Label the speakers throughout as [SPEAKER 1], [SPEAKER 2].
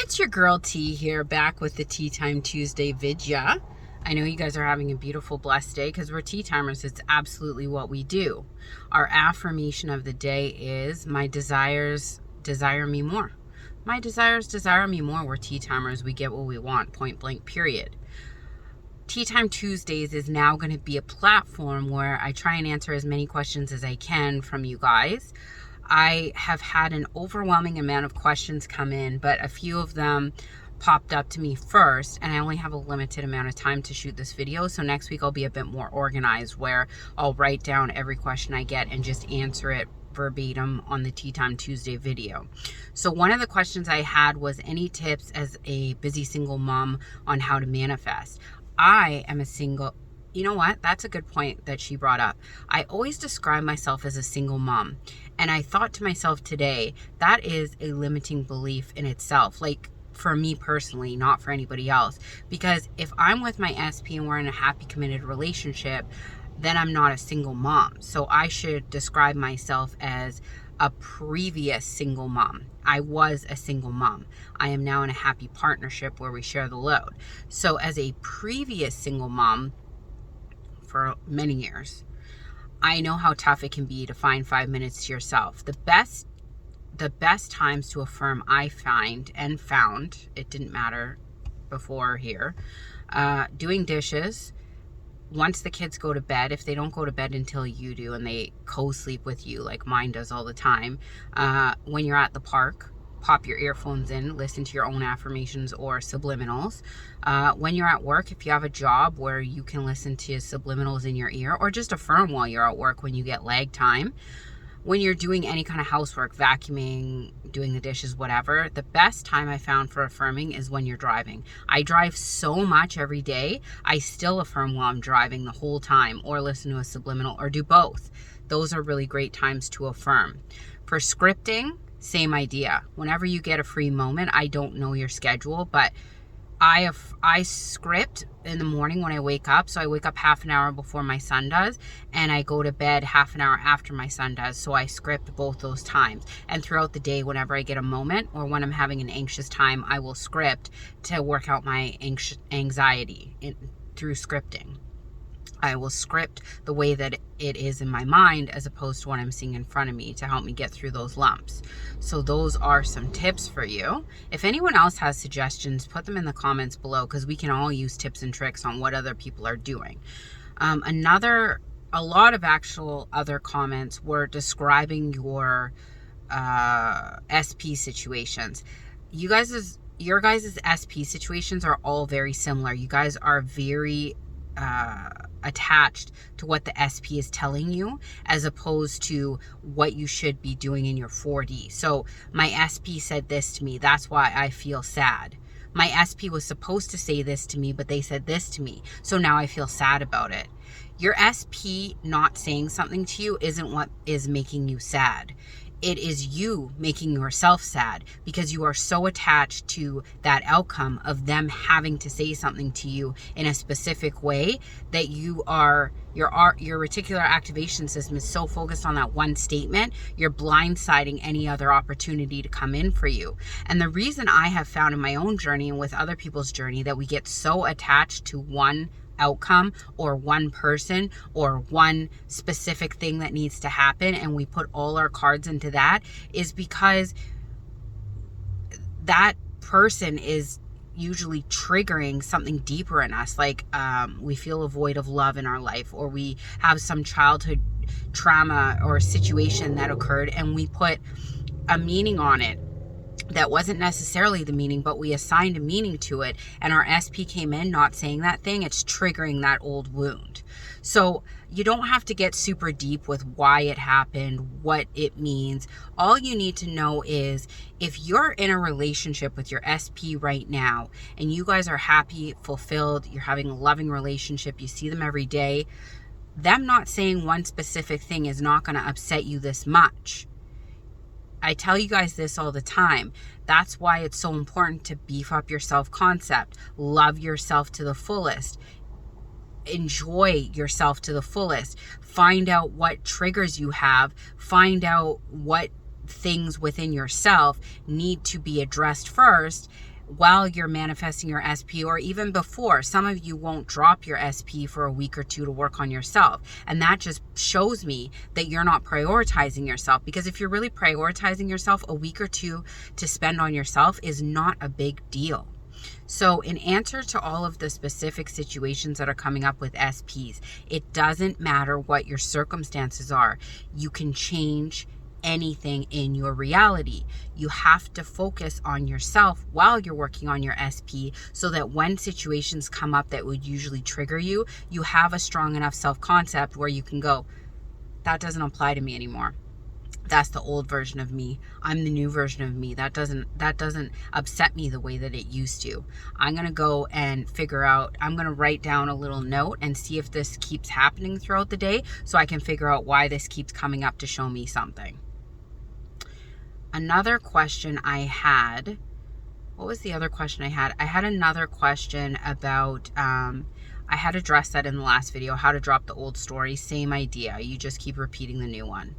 [SPEAKER 1] It's your girl T here, back with the Ttime Tuesday vidya. I know you guys are having a beautiful, blessed day because we're tea timers. It's absolutely what we do. Our affirmation of the day is, my desires desire me more. My desires desire me more. We're tea timers. We get what we want, point blank, period. Ttime Tuesdays is now going to be a platform where I try and answer as many questions as I can from you guys. I have had an overwhelming amount of questions come in, but a few of them popped up to me first, and I only have a limited amount of time to shoot this video. So next week I'll be a bit more organized, where I'll write down every question I get and just answer it verbatim on the Ttime Tuesday video. So one of the questions I had was, any tips as a busy single mom on how to manifest? I am a single... You know what? That's a good point that she brought up. I always describe myself as a single mom. And I thought to myself today, that is a limiting belief in itself. Like, for me personally, not for anybody else. Because if I'm with my SP and we're in a happy, committed relationship, then I'm not a single mom. So I should describe myself as a previous single mom. I was a single mom. I am now in a happy partnership where we share the load. So as a previous single mom, for many years, I know how tough it can be to find 5 minutes to yourself. The best times to affirm, I find and found, it didn't matter before here, doing dishes once the kids go to bed. If they don't go to bed until you do and they co-sleep with you like mine does all the time, when you're at the park, pop your earphones in, listen to your own affirmations or subliminals. When you're at work, if you have a job where you can listen to subliminals in your ear, or just affirm while you're at work when you get lag time. When you're doing any kind of housework, vacuuming, doing the dishes, whatever, the best time I found for affirming is when you're driving. I drive so much every day, I still affirm while I'm driving the whole time, or listen to a subliminal, or do both. Those are really great times to affirm. For scripting, same idea. Whenever you get a free moment, I don't know your schedule, but I script in the morning when I wake up. So I wake up half an hour before my son does, and I go to bed half an hour after my son does. So I script both those times. And throughout the day, whenever I get a moment or when I'm having an anxious time, I will script to work out my anxiety through scripting. I will script the way that it is in my mind as opposed to what I'm seeing in front of me to help me get through those lumps. So those are some tips for you. If anyone else has suggestions, put them in the comments below, because we can all use tips and tricks on what other people are doing. A lot of actual other comments were describing your SP situations. Your guys' SP situations are all very similar. You guys are very attached to what the SP is telling you, as opposed to what you should be doing in your 4D. So my SP said this to me, that's why I feel sad. My SP was supposed to say this to me, but they said this to me, so now I feel sad about it. Your SP not saying something to you isn't what is making you sad. It is you making yourself sad, because you are so attached to that outcome of them having to say something to you in a specific way that your reticular activation system is so focused on that one statement, you're blindsiding any other opportunity to come in for you. And the reason I have found in my own journey and with other people's journey that we get so attached to one outcome or one person or one specific thing that needs to happen, and we put all our cards into that, is because that person is usually triggering something deeper in us. Like we feel a void of love in our life, or we have some childhood trauma or situation that occurred, and we put a meaning on it that wasn't necessarily the meaning, but we assigned a meaning to it, and our SP came in not saying that thing. It's triggering that old wound. So you don't have to get super deep with why it happened, what it means. All you need to know is, if you're in a relationship with your SP right now and you guys are happy, fulfilled, you're having a loving relationship, you see them every day, them not saying one specific thing is not going to upset you this much. I tell you guys this all the time. That's why it's so important to beef up your self-concept. Love yourself to the fullest. Enjoy yourself to the fullest. Find out what triggers you have. Find out what things within yourself need to be addressed first while you're manifesting your SP, or even before. Some of you won't drop your SP for a week or two to work on yourself. And that just shows me that you're not prioritizing yourself, because if you're really prioritizing yourself, a week or two to spend on yourself is not a big deal. So in answer to all of the specific situations that are coming up with SPs, it doesn't matter what your circumstances are. You can change anything in your reality. You have to focus on yourself while you're working on your SP, so that when situations come up that would usually trigger you, you have a strong enough self-concept where you can go, that doesn't apply to me anymore. That's the old version of me. I'm the new version of me. That doesn't upset me the way that it used to. I'm going to go and figure out, I'm going to write down a little note and see if this keeps happening throughout the day, so I can figure out why this keeps coming up to show me something. Another question I had, what was the other question I had? I had another question about, I had addressed that in the last video, how to drop the old story. Same idea. You just keep repeating the new one.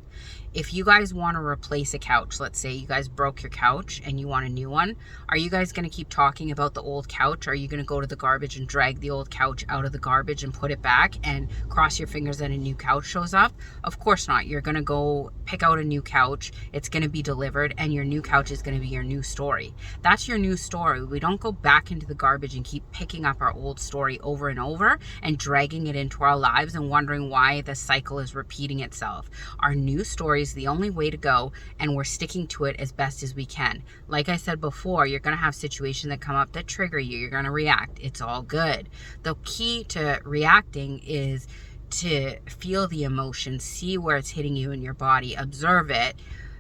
[SPEAKER 1] If you guys want to replace a couch, let's say you guys broke your couch and you want a new one, are you guys going to keep talking about the old couch? Or are you going to go to the garbage and drag the old couch out of the garbage and put it back and cross your fingers that a new couch shows up? Of course not. You're going to go pick out a new couch. It's going to be delivered, and your new couch is going to be your new story. That's your new story. We don't go back into the garbage and keep picking up our old story over and over and dragging it into our lives and wondering why the cycle is repeating itself. Our new story is the only way to go, and we're sticking to it as best as we can. Like I said before, you're going to have situations that come up that trigger you. You're going to react. It's all good. The key to reacting is to feel the emotion, see where it's hitting you in your body, observe it,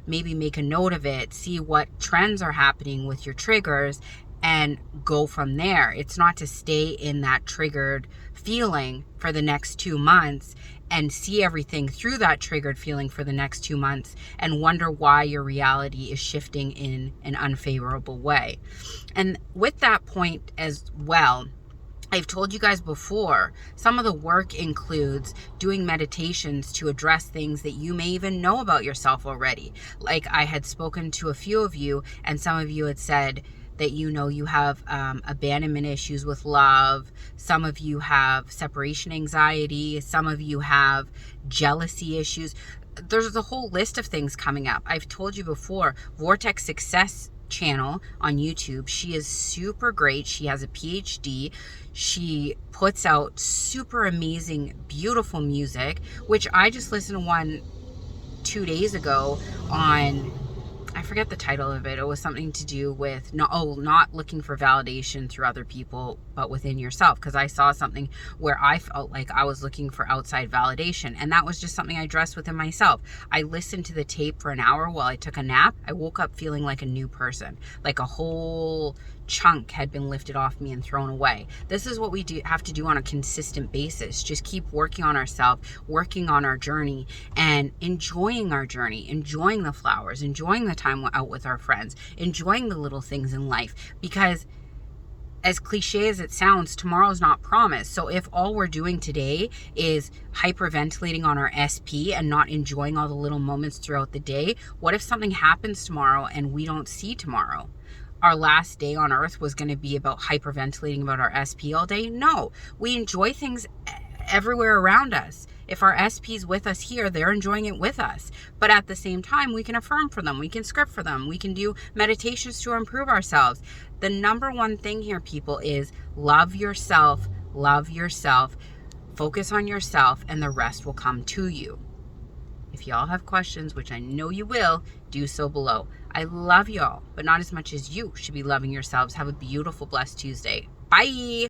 [SPEAKER 1] maybe make a note of it, see what trends are happening with your triggers, and go from there. It's not to stay in that triggered feeling for the next 2 months and see everything through that triggered feeling for the next 2 months and wonder why your reality is shifting in an unfavorable way. And with that point as well, I've told you guys before, some of the work includes doing meditations to address things that you may even know about yourself already. Like I had spoken to a few of you, and some of you had said that you have abandonment issues with love. Some of you have separation anxiety. Some of you have jealousy issues. There's a whole list of things coming up. I've told you before, Vortex Success channel on YouTube. She is super great. She has a PhD. She puts out super amazing, beautiful music, which I just listened to one 2 days ago on, I forget the title of it. It was something to do with not looking for validation through other people, but within yourself. Because I saw something where I felt like I was looking for outside validation, and that was just something I addressed within myself. I listened to the tape for an hour while I took a nap. I woke up feeling like a new person, like a whole chunk had been lifted off me and thrown away. This is what we have to do on a consistent basis. Just keep working on ourselves, working on our journey, and enjoying our journey, enjoying the flowers, enjoying the time out with our friends, enjoying the little things in life. Because as cliche as it sounds, tomorrow's not promised. So if all we're doing today is hyperventilating on our SP and not enjoying all the little moments throughout the day, what if something happens tomorrow and we don't see tomorrow? Our last day on earth was going to be about hyperventilating about our SP all day? No, we enjoy things everywhere around us. If our SP's with us here, they're enjoying it with us. But at the same time, we can affirm for them. We can script for them. We can do meditations to improve ourselves. The number one thing here, people, is love yourself, focus on yourself, and the rest will come to you. If y'all have questions, which I know you will, do so below. I love y'all, but not as much as you should be loving yourselves. Have a beautiful, blessed Tuesday. Bye.